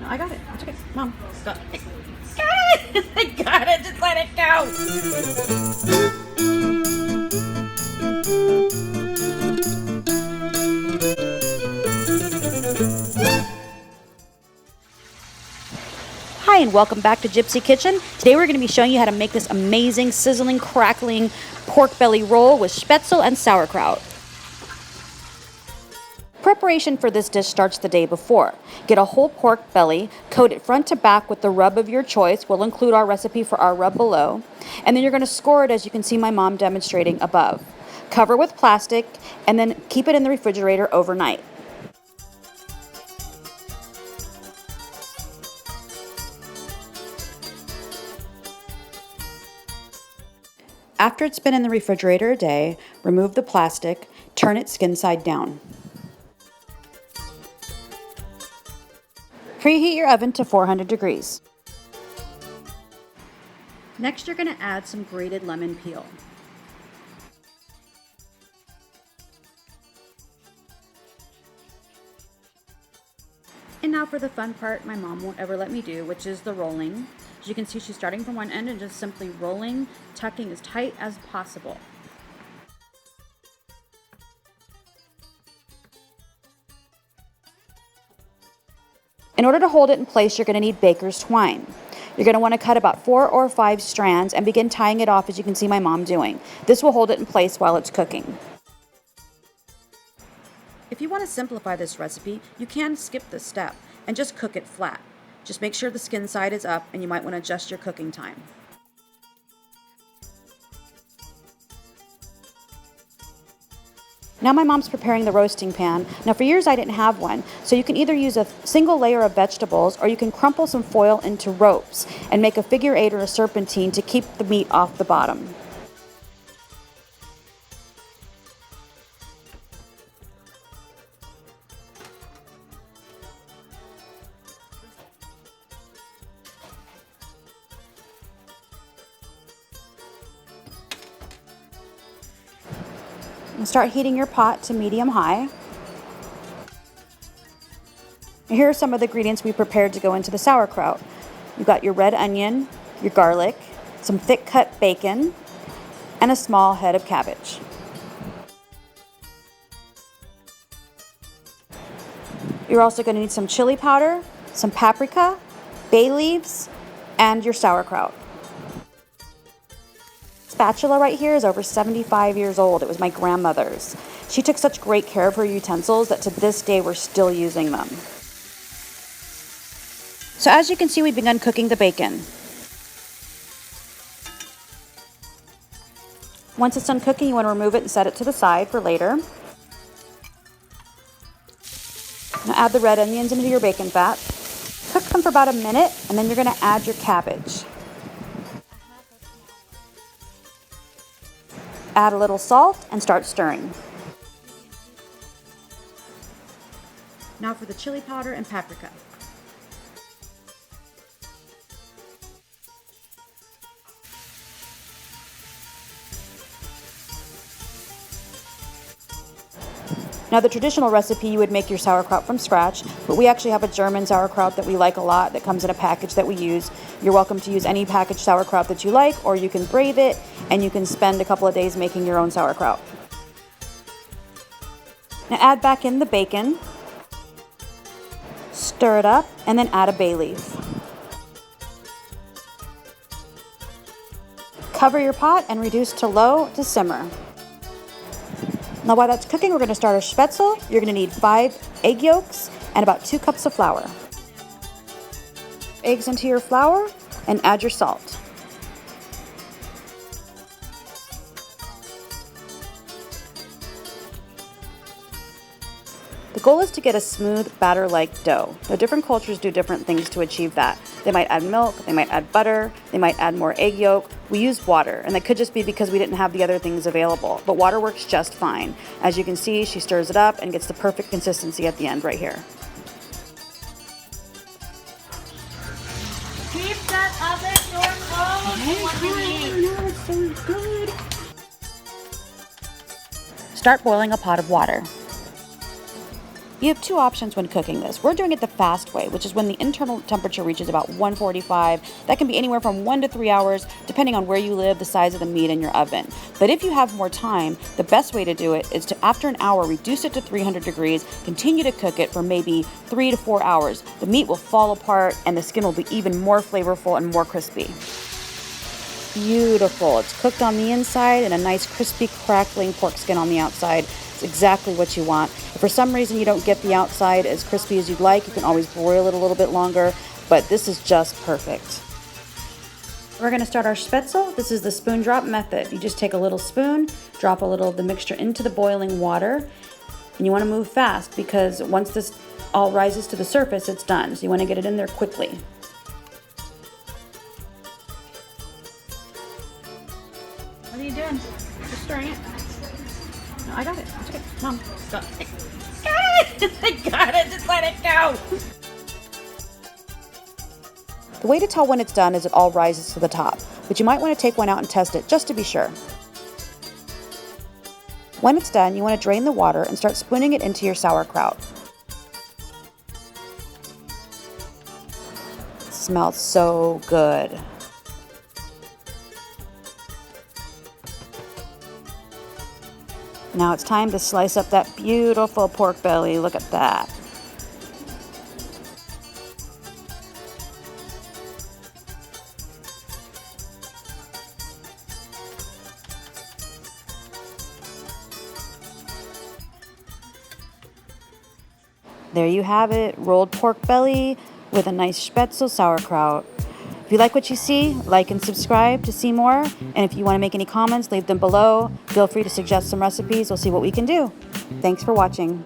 No, I got it. It's okay. Mom, got it. Got it! I got it. Just let it go. Hi, and welcome back to Gypsy Kitchen. Today we're going to be showing you how to make this amazing, sizzling, crackling pork belly roll with Spaetzel and sauerkraut. Preparation for this dish starts the day before. Get a whole pork belly, coat it front to back with the rub of your choice. We'll include our recipe for our rub below. And then you're going to score it as you can see my mom demonstrating above. Cover with plastic and then keep it in the refrigerator overnight. After it's been in the refrigerator a day, remove the plastic, turn it skin side down. Preheat your oven to 400 degrees. Next, you're going to add some grated lemon peel. And now for the fun part my mom won't ever let me do, which is the rolling. As you can see, she's starting from one end and just simply rolling, tucking as tight as possible. In order to hold it in place, you're going to need baker's twine. You're going to want to cut about 4 or 5 strands and begin tying it off as you can see my mom doing. This will hold it in place while it's cooking. If you want to simplify this recipe, you can skip this step and just cook it flat. Just make sure the skin side is up and you might want to adjust your cooking time. Now my mom's preparing the roasting pan. Now for years I didn't have one, so you can either use a single layer of vegetables or you can crumple some foil into ropes and make a figure 8 or a serpentine to keep the meat off the bottom. And start heating your pot to medium-high. Here are some of the ingredients we prepared to go into the sauerkraut. You've got your red onion, your garlic, some thick cut bacon, and a small head of cabbage. You're also going to need some chili powder, some paprika, bay leaves, and your sauerkraut. Spatula right here is over 75 years old. It was my grandmother's. She took such great care of her utensils that to this day we're still using them. So as you can see, we've begun cooking the bacon. Once it's done cooking, you want to remove it and set it to the side for later. Now add the red onions into your bacon fat. Cook them for about a minute, and then you're going to add your cabbage. Add a little salt and start stirring. Now for the chili powder and paprika. Now the traditional recipe, you would make your sauerkraut from scratch, but we actually have a German sauerkraut that we like a lot that comes in a package that we use. You're welcome to use any packaged sauerkraut that you like, or you can brave it and you can spend a couple of days making your own sauerkraut. Now add back in the bacon, stir it up, and then add a bay leaf. Cover your pot and reduce to low to simmer. Now while that's cooking, we're going to start our Spaetzel. You're going to need 5 egg yolks and about 2 cups of flour. Eggs into your flour and add your salt. The goal is to get a smooth batter-like dough. Now different cultures do different things to achieve that. They might add milk, they might add butter, they might add more egg yolk. We use water, and that could just be because we didn't have the other things available, but water works just fine. As you can see, she stirs it up and gets the perfect consistency at the end right here. Keep that oven door closed. It's so good. Start boiling a pot of water. You have two options when cooking this. We're doing it the fast way, which is when the internal temperature reaches about 145. That can be anywhere from 1 to 3 hours, depending on where you live, the size of the meat in your oven. But if you have more time, the best way to do it is to, after an hour, reduce it to 300 degrees, continue to cook it for maybe 3 to 4 hours. The meat will fall apart and the skin will be even more flavorful and more crispy. Beautiful. It's cooked on the inside and a nice crispy crackling pork skin on the outside. It's exactly what you want. If for some reason you don't get the outside as crispy as you'd like, you can always broil it a little bit longer, but this is just perfect. We're going to start our Spaetzel. This is the spoon drop method. You just take a little spoon, drop a little of the mixture into the boiling water, and you want to move fast because once this all rises to the surface, it's done. So you want to get it in there quickly. What are you doing? Just stirring it. No, I got it. It's okay. Mom. Got it. I got it. Just let it go. The way to tell when it's done is it all rises to the top, but you might want to take one out and test it just to be sure. When it's done, you want to drain the water and start spooning it into your sauerkraut. It smells so good. Now it's time to slice up that beautiful pork belly. Look at that. There you have it, rolled pork belly with a nice Spaetzel sauerkraut. If you like what you see, like and subscribe to see more. And if you want to make any comments, leave them below. Feel free to suggest some recipes. We'll see what we can do. Thanks for watching.